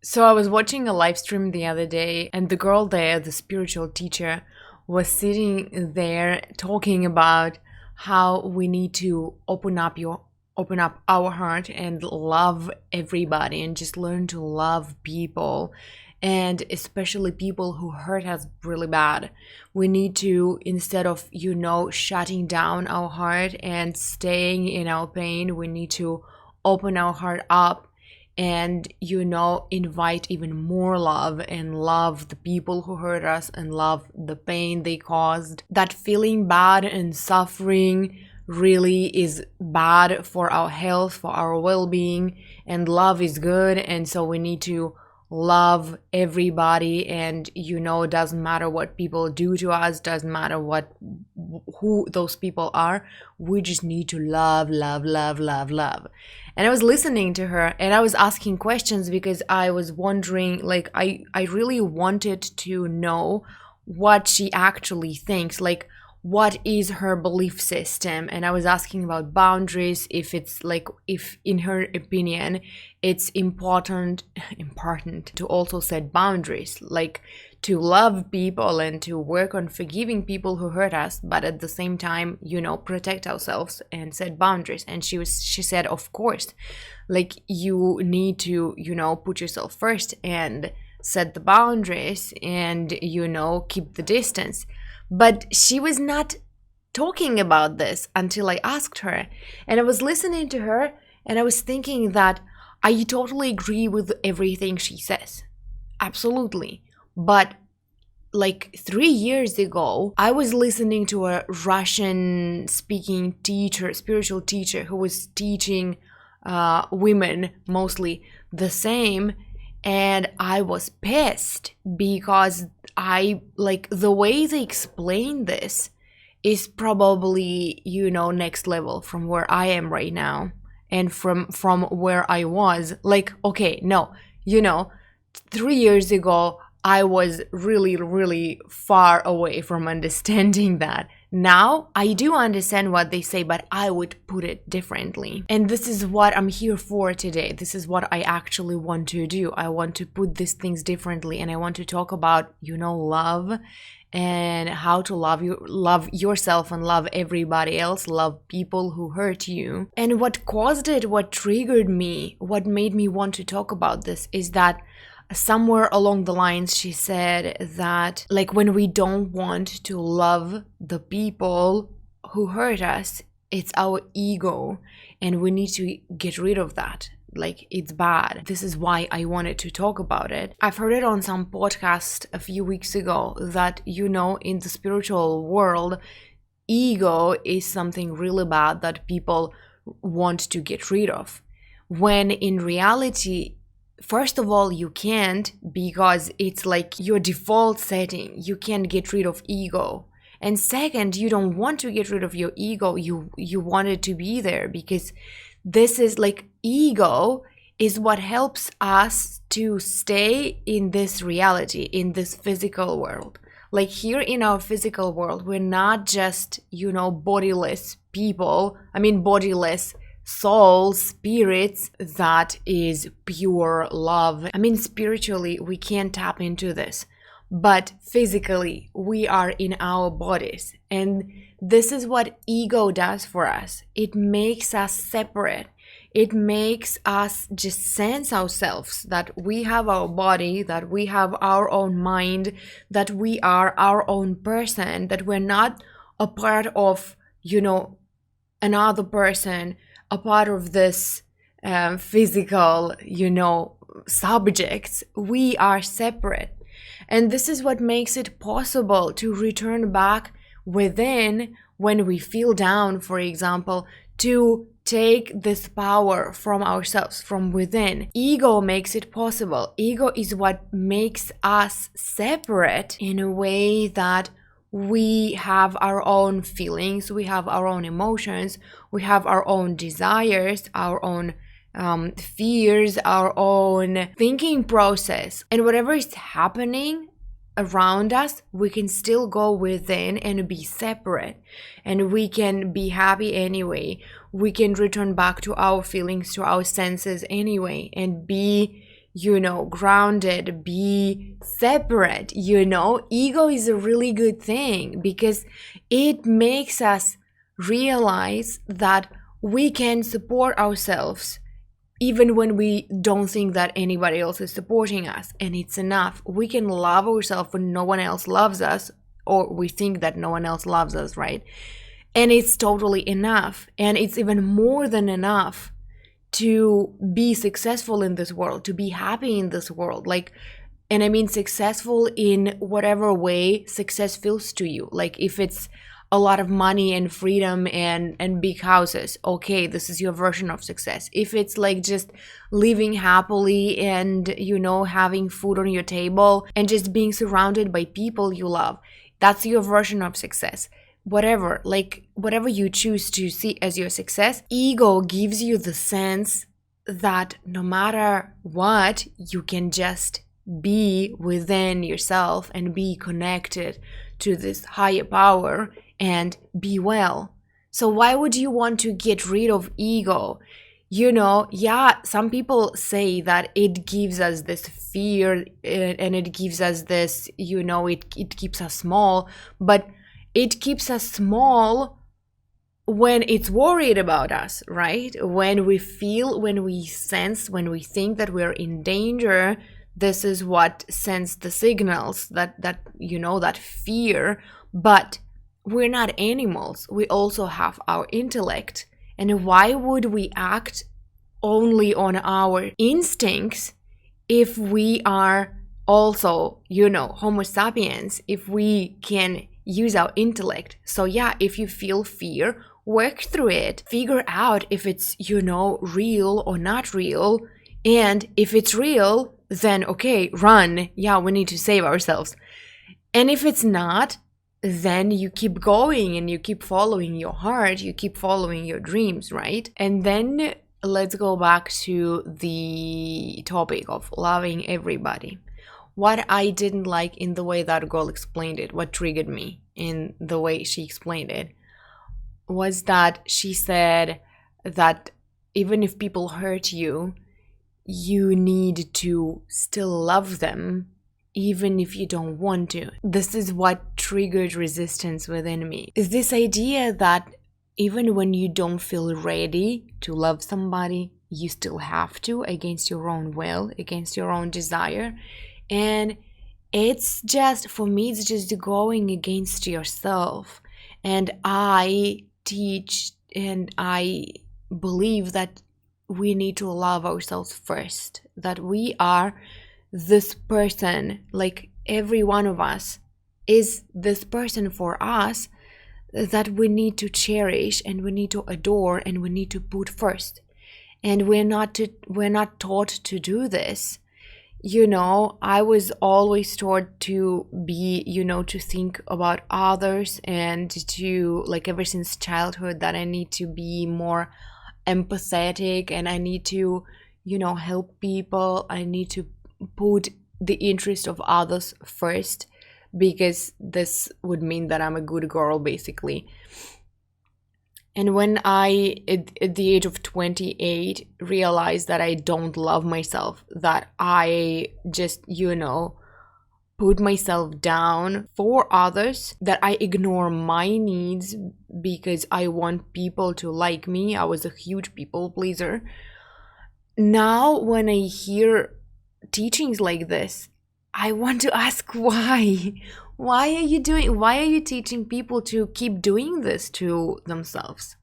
So I was watching a live stream the other day, and the girl there, the spiritual teacher, was sitting there talking about how we need to open up our heart and love everybody and just learn to love people, and especially people who hurt us really bad. We need to, instead of shutting down our heart and staying in our pain, we need to open our heart up and invite even more love and love the people who hurt us and love the pain they caused. That feeling bad and suffering really is bad for our health, for our well-being, and love is good. And so we need to love everybody, and it doesn't matter what people do to us, doesn't matter who those people are. We just need to love, love, love, love, love. And I was listening to her and I was asking questions because I was wondering, like, I really wanted to know what she actually thinks, like what is her belief system. And I was asking about boundaries, if in her opinion it's important to also set boundaries, like to love people and to work on forgiving people who hurt us, but at the same time protect ourselves and set boundaries. And she said, of course, like you need to put yourself first and set the boundaries and keep the distance. But she was not talking about this until I asked her. And I was listening to her and I was thinking that I totally agree with everything she says. Absolutely. But like 3 years ago, I was listening to a Russian speaking teacher, spiritual teacher, who was teaching women mostly the same. And I was pissed because the way they explain this is probably, next level from where I am right now and from where I was. Like, okay, no, 3 years ago, I was really, really far away from understanding that. Now, I do understand what they say, but I would put it differently. And this is what I'm here for today. This is what I actually want to do. I want to put these things differently, and I want to talk about, love and how to love yourself and love everybody else, love people who hurt you. And what caused it, what triggered me, what made me want to talk about this is that somewhere along the lines she said that, like, when we don't want to love the people who hurt us, it's our ego and we need to get rid of that. Like, it's bad. This is why I wanted to talk about it. I've heard it on some podcast a few weeks ago that, in the spiritual world, ego is something really bad that people want to get rid of. When in reality, first of all, you can't, because it's like your default setting. You can't get rid of ego. And second, you don't want to get rid of your ego. You want it to be there because this is like, ego is what helps us to stay in this reality, in this physical world. Like, here in our physical world, we're not just, bodiless people. I mean, bodiless souls, spirits, that is pure love. I mean, spiritually, we can't tap into this, but physically, we are in our bodies. And this is what ego does for us. It makes us separate. It makes us just sense ourselves, that we have our body, that we have our own mind, that we are our own person, that we're not a part of, another person, a part of this physical, subjects. We are separate. And this is what makes it possible to return back within when we feel down, for example, to take this power from ourselves, from within. Ego makes it possible. Ego is what makes us separate in a way that we have our own feelings, we have our own emotions, we have our own desires, our own fears, our own thinking process. And whatever is happening around us, we can still go within and be separate. And we can be happy anyway. We can return back to our feelings, to our senses anyway, and be, grounded, be separate. Ego is a really good thing because it makes us realize that we can support ourselves even when we don't think that anybody else is supporting us, and it's enough. We can love ourselves when no one else loves us, or we think that no one else loves us, right? And it's totally enough, and it's even more than enough to be successful in this world, to be happy in this world. And I mean successful in whatever way success feels to you. Like if it's a lot of money and freedom and big houses, okay, this is your version of success. If it's like just living happily and having food on your table and just being surrounded by people you love, that's your version of success. Whatever you choose to see as your success, ego gives you the sense that no matter what, you can just be within yourself and be connected to this higher power and be well. So why would you want to get rid of ego? Some people say that it gives us this fear and it gives us this, it keeps us small, but it keeps us small when it's worried about us, right? When we feel, when we sense, when we think that we're in danger, this is what sends the signals, that fear. But we're not animals. We also have our intellect. And why would we act only on our instincts if we are also, Homo sapiens, if we can use our intellect? So yeah, if you feel fear, work through it. Figure out if it's, real or not real. And if it's real, then okay, run. Yeah, we need to save ourselves. And if it's not, then you keep going and you keep following your heart, you keep following your dreams, right? And then let's go back to the topic of loving everybody. What I didn't like in the way that girl explained it, what triggered me in the way she explained it, was that she said that even if people hurt you, you need to still love them even if you don't want to. This is what triggered resistance within me. Is this idea that even when you don't feel ready to love somebody, you still have to, against your own will, against your own desire. And it's just, for me, it's just going against yourself. And I teach and I believe that we need to love ourselves first, that we are this person, like every one of us is this person for us that we need to cherish and we need to adore and we need to put first. And we're not taught to do this. I was always taught to be, to think about others, and to, like, ever since childhood, that I need to be more empathetic and I need to, help people. I need to put the interest of others first, because this would mean that I'm a good girl, basically. And when I, at the age of 28, realized that I don't love myself, that I just, put myself down for others, that I ignore my needs because I want people to like me. I was a huge people pleaser. Now, when I hear teachings like this, I want to ask why. Why are you teaching people to keep doing this to themselves?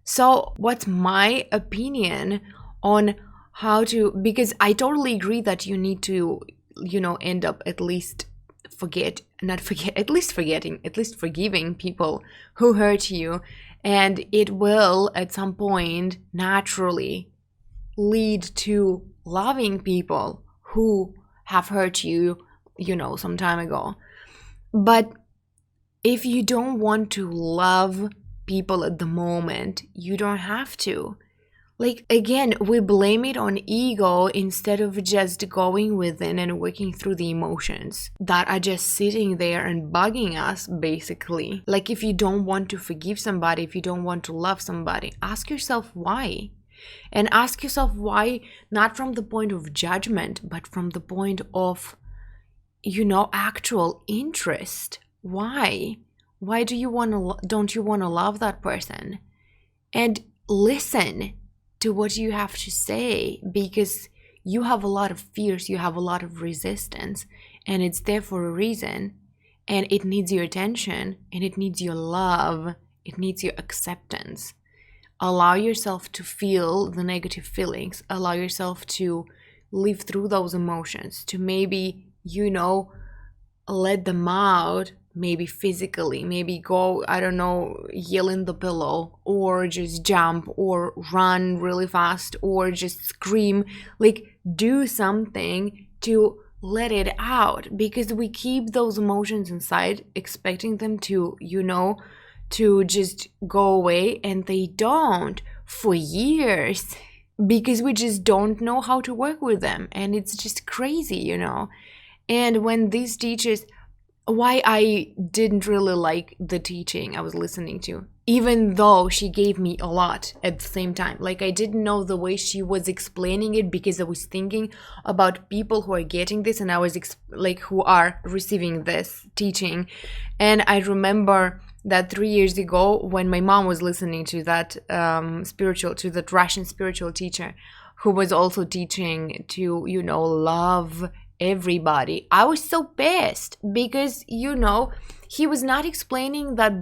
So what's my opinion on how to, because I totally agree that you need to, end up at least forgiving people who hurt you. And it will at some point naturally lead to loving people who have hurt you, some time ago. But if you don't want to love people at the moment, you don't have to. Like, again, we blame it on ego instead of just going within and working through the emotions that are just sitting there and bugging us, basically. Like, if you don't want to forgive somebody, if you don't want to love somebody, ask yourself why. And ask yourself why, not from the point of judgment, but from the point of, actual interest. Why? Why don't you want to love that person? And listen to what you have to say, because you have a lot of fears, you have a lot of resistance, and it's there for a reason. And it needs your attention, and it needs your love, it needs your acceptance. Allow yourself to feel the negative feelings, allow yourself to live through those emotions, to maybe, let them out, maybe physically, maybe go, I don't know, yell in the pillow, or just jump, or run really fast, or just scream. Like, do something to let it out, because we keep those emotions inside, expecting them to, to just go away, and they don't for years, because we just don't know how to work with them, and it's just crazy. And when these teachers, why I didn't really like the teaching I was listening to, even though she gave me a lot at the same time. Like, I didn't know the way she was explaining it, because I was thinking about people who are getting this, and I was who are receiving this teaching. And I remember that 3 years ago, when my mom was listening to that to that Russian spiritual teacher, who was also teaching to, love everybody, I was so pissed, because he was not explaining that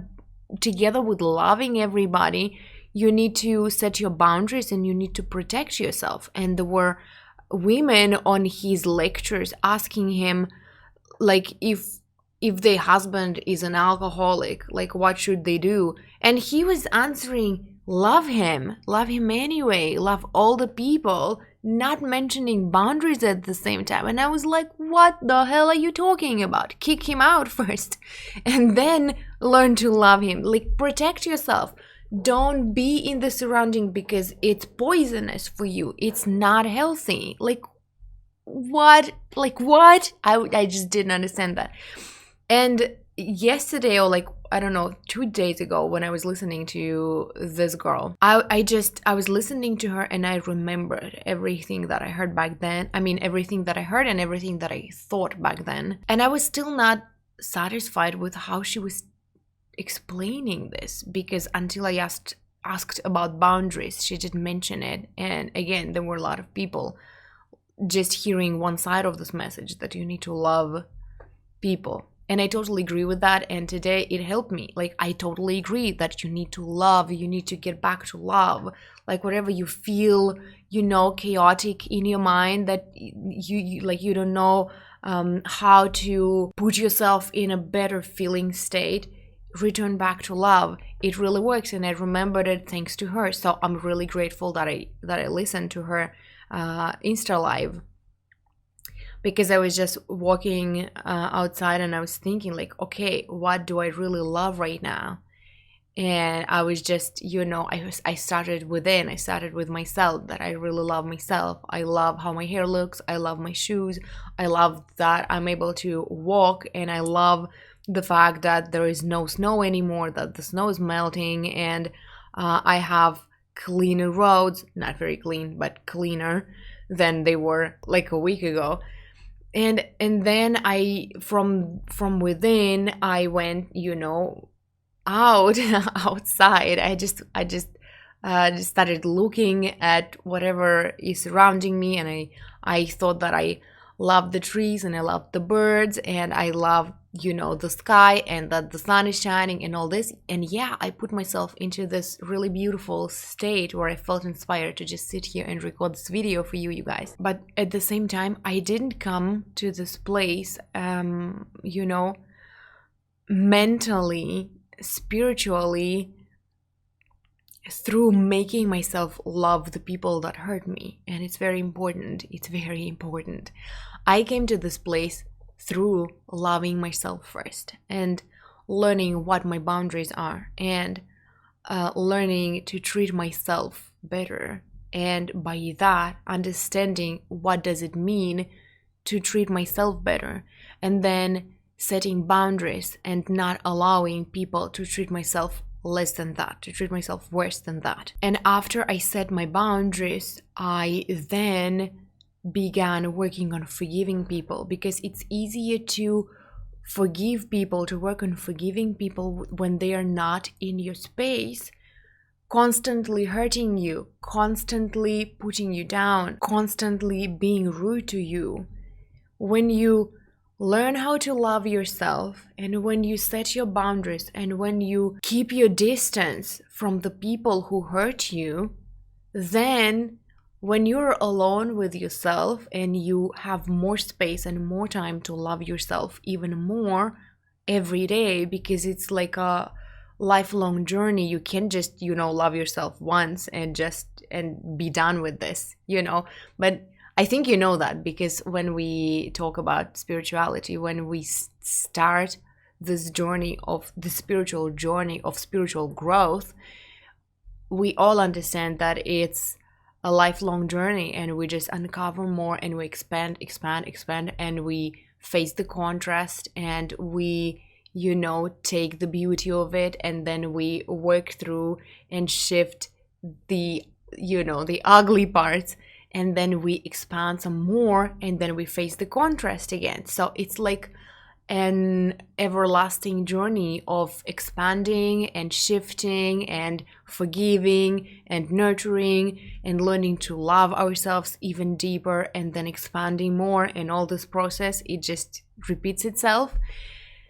together with loving everybody, you need to set your boundaries and you need to protect yourself. And there were women on his lectures asking him, like, if their husband is an alcoholic, like, what should they do? And he was answering, love him anyway, love all the people, not mentioning boundaries at the same time. And I was like, what the hell are you talking about? Kick him out first, and then learn to love him. Like, protect yourself. Don't be in the surrounding, because it's poisonous for you. It's not healthy. Like, what? I just didn't understand that. And yesterday, or I don't know, 2 days ago, when I was listening to this girl, I was listening to her, and I remembered everything that I heard back then. I mean, everything that I heard and everything that I thought back then. And I was still not satisfied with how she was explaining this, because until I asked about boundaries, she didn't mention it. And again, there were a lot of people just hearing one side of this message, that you need to love people. And I totally agree with that. And today it helped me. Like, I totally agree that you need to love, you need to get back to love. Like, whatever you feel, chaotic in your mind, that you don't know how to put yourself in a better feeling state, return back to love. It really works. And I remembered it thanks to her. So I'm really grateful that I listened to her Insta Live. Because I was just walking outside, and I was thinking, like, okay, what do I really love right now? And I was just, I started within. I started with myself, that I really love myself. I love how my hair looks. I love my shoes. I love that I'm able to walk, and I love the fact that there is no snow anymore, that the snow is melting, and I have cleaner roads. Not very clean, but cleaner than they were like a week ago. And then I from within, I went, outside. I just started looking at whatever is surrounding me, and I thought that I love the trees, and I love the birds, and I love the sky, and that the sun is shining, and all this. And yeah, I put myself into this really beautiful state where I felt inspired to just sit here and record this video for you guys. But at the same time, I didn't come to this place mentally, spiritually, through making myself love the people that hurt me. And it's very important. I came to this place through loving myself first, and learning what my boundaries are, and learning to treat myself better, and by that understanding what does it mean to treat myself better, and then setting boundaries and not allowing people to treat less than that, to treat myself worse than that. And after I set my boundaries, I then began working on forgiving people, because it's easier to forgive people, to work on forgiving people when they are not in your space, constantly hurting you, constantly putting you down, constantly being rude to you. When you learn how to love yourself, and when you set your boundaries, and when you keep your distance from the people who hurt you, then when you're alone with yourself and you have more space and more time to love yourself even more every day, because it's like a lifelong journey. You can't just, love yourself once and be done with this, But I think you know that, because when we talk about spirituality, when we start this journey of the spiritual journey of spiritual growth, we all understand that it's a lifelong journey, and we just uncover more, and we expand, and we face the contrast, and we take the beauty of it, and then we work through and shift the ugly parts, and then we expand some more, and then we face the contrast again. So it's like an everlasting journey of expanding and shifting and forgiving and nurturing and learning to love ourselves even deeper, and then expanding more. And all this process, it just repeats itself.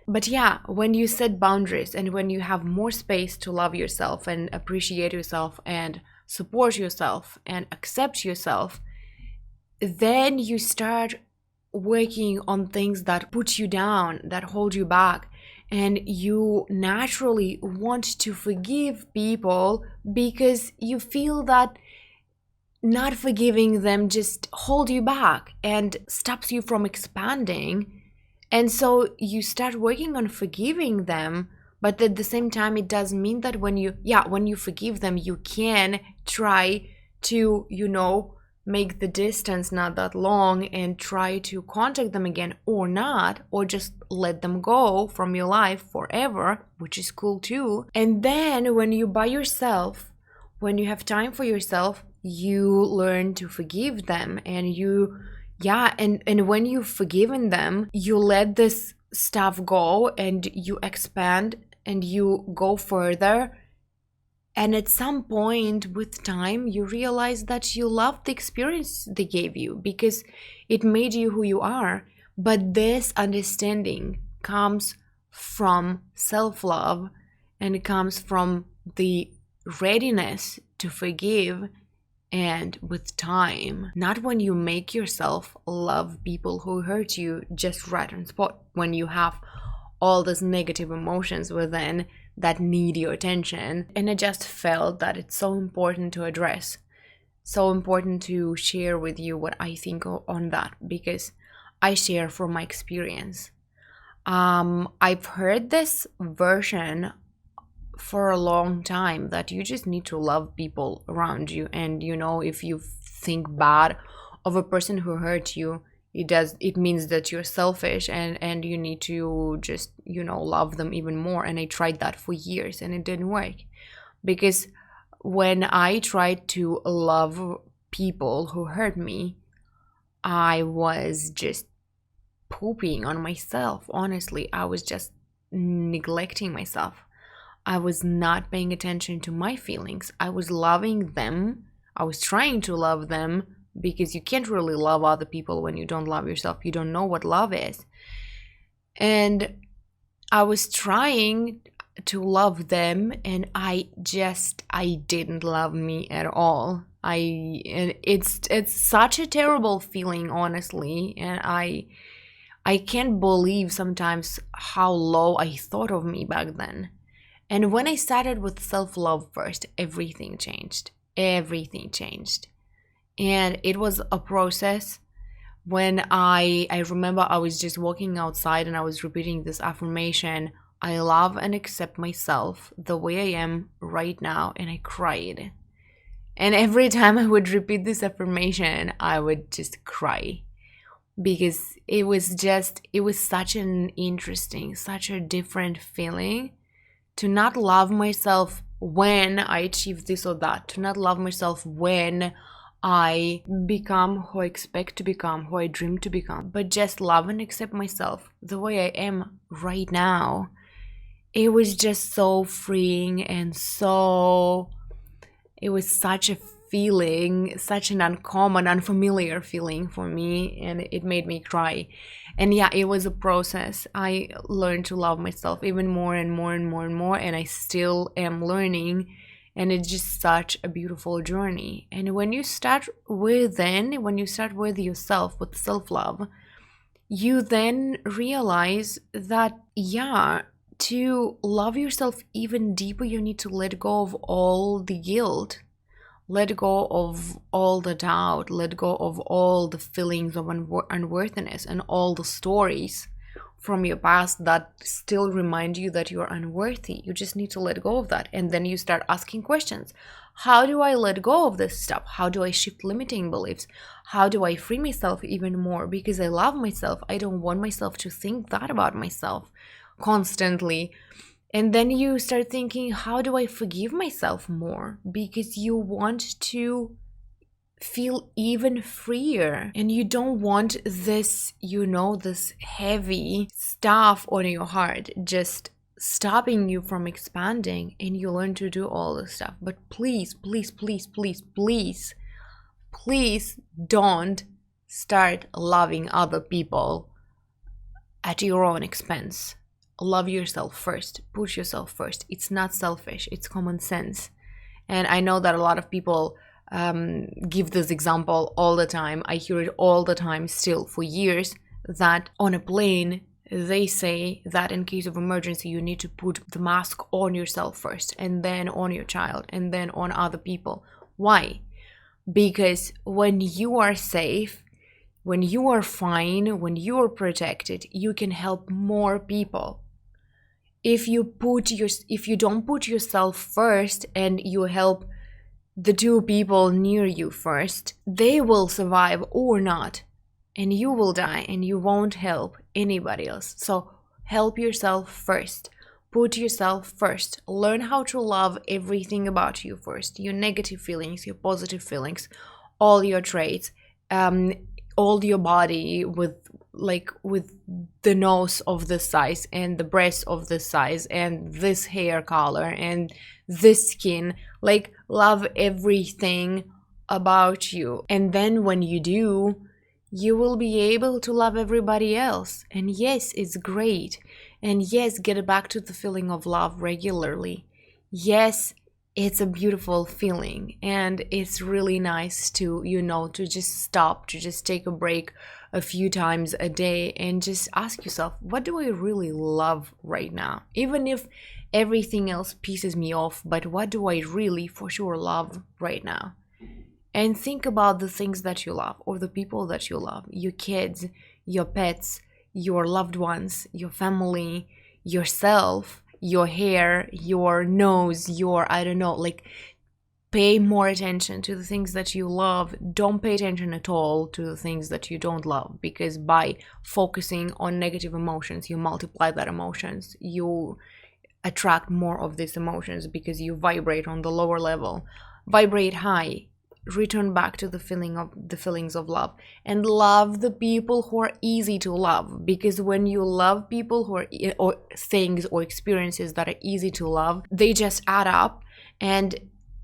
But yeah, when you set boundaries, and when you have more space to love yourself and appreciate yourself and support yourself and accept yourself, then you start working on things that put you down, that hold you back, and you naturally want to forgive people, because you feel that not forgiving them just hold you back and stops you from expanding. And so you start working on forgiving them, but at the same time, it does mean that when you forgive them, you can try to, make the distance not that long and try to contact them again, or not, or just let them go from your life forever, which is cool too. And then when you by yourself, when you have time for yourself, you learn to forgive them, and and when you've forgiven them, you let this stuff go, and you expand, and you go further. And at some point with time, you realize that you love the experience they gave you, because it made you who you are. But this understanding comes from self-love, and it comes from the readiness to forgive, and with time. Not when you make yourself love people who hurt you just right on spot, when you have all these negative emotions within that need your attention. And I just felt that it's so important to address, so important to share with you what I think on that, because I share from my experience. I've heard this version for a long time, that you just need to love people around you, and if you think bad of a person who hurt you, it means that you're selfish, and you need to just love them even more. And I tried that for years, and it didn't work, because when I tried to love people who hurt me, I was just pooping on myself. Honestly, I was just neglecting myself. I was not paying attention to my feelings. I was loving them. I was trying to love them, because you can't really love other people when you don't love yourself. You don't know what love is. And I was trying to love them, and I didn't love me at all. And it's such a terrible feeling, honestly. And I can't believe sometimes how low I thought of me back then. And when I started with self-love first, everything changed. Everything changed. And it was a process. When I remember I was just walking outside, and I was repeating this affirmation: I love and accept myself the way I am right now. And I cried. And every time I would repeat this affirmation, I would just cry, because it was such an interesting, such a different feeling to not love myself when I achieve this or that, to not love myself when I become who I expect to become, who I dream to become, but just love and accept myself the way I am right now. It was just so freeing, and it was such a feeling, such an uncommon, unfamiliar feeling for me, and it made me cry. And yeah, it was a process. I learned to love myself even more and more and more and more, and I still am learning. And it's just such a beautiful journey. And when you start with yourself, with self-love, you then realize that, yeah, to love yourself even deeper, you need to let go of all the guilt, let go of all the doubt, let go of all the feelings of unworthiness and all the stories from your past that still remind you that you're unworthy. You just need to let go of that. And then you start asking questions. How do I let go of this stuff? How do I shift limiting beliefs? How do I free myself even more? Because I love myself. I don't want myself to think that about myself constantly. And then you start thinking, how do I forgive myself more? Because you want to feel even freer, and you don't want this, this heavy stuff on your heart just stopping you from expanding, and you learn to do all this stuff. But please, please, please, please, please, please don't start loving other people at your own expense. Love yourself first. Put yourself first. It's not selfish, it's common sense. And I know that a lot of people give this example all the time. I hear it all the time still for years, that on a plane they say that in case of emergency you need to put the mask on yourself first, and then on your child, and then on other people. Why? Because when you are safe, when you are fine, when you are protected, you can help more people. If you don't put yourself first and you help the two people near you first, they will survive or not, and you will die, and you won't help anybody else. So help yourself first. Put yourself first. Learn how to love everything about you first. Your negative feelings, your positive feelings, all your traits, all your body with the nose of this size, and the breast of this size, and this hair color, and this skin. Love everything about you. And then when you do, you will be able to love everybody else. And yes, it's great. And yes, get back to the feeling of love regularly. Yes, it's a beautiful feeling, and it's really nice to, to just stop, to just take a break a few times a day and just ask yourself, what do I really love right now? Even if everything else pisses me off, but what do I really for sure love right now? And think about the things that you love, or the people that you love, your kids, your pets, your loved ones, your family, yourself, your hair, your nose, pay more attention to the things that you love. Don't pay attention at all to the things that you don't love, because by focusing on negative emotions, you multiply that emotions. You attract more of these emotions because you vibrate on the lower level. Vibrate high. Return back to the feelings of love, and love the people who are easy to love. Because when you love people or things or experiences that are easy to love, they just add up, and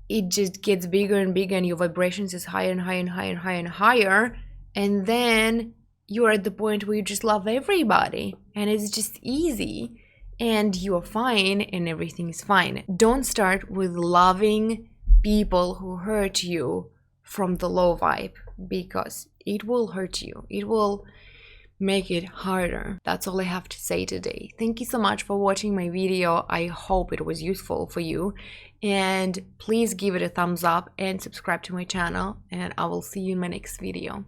it just gets bigger and bigger, and your vibrations is higher and higher and higher and higher and higher. And then you're at the point where you just love everybody, and it's just easy, and you're fine, and everything is fine. Don't start with loving people who hurt you from the low vibe, because it will hurt you. It will make it harder. That's all I have to say today. Thank you so much for watching my video. I hope it was useful for you, and please give it a thumbs up and subscribe to my channel, and I will see you in my next video.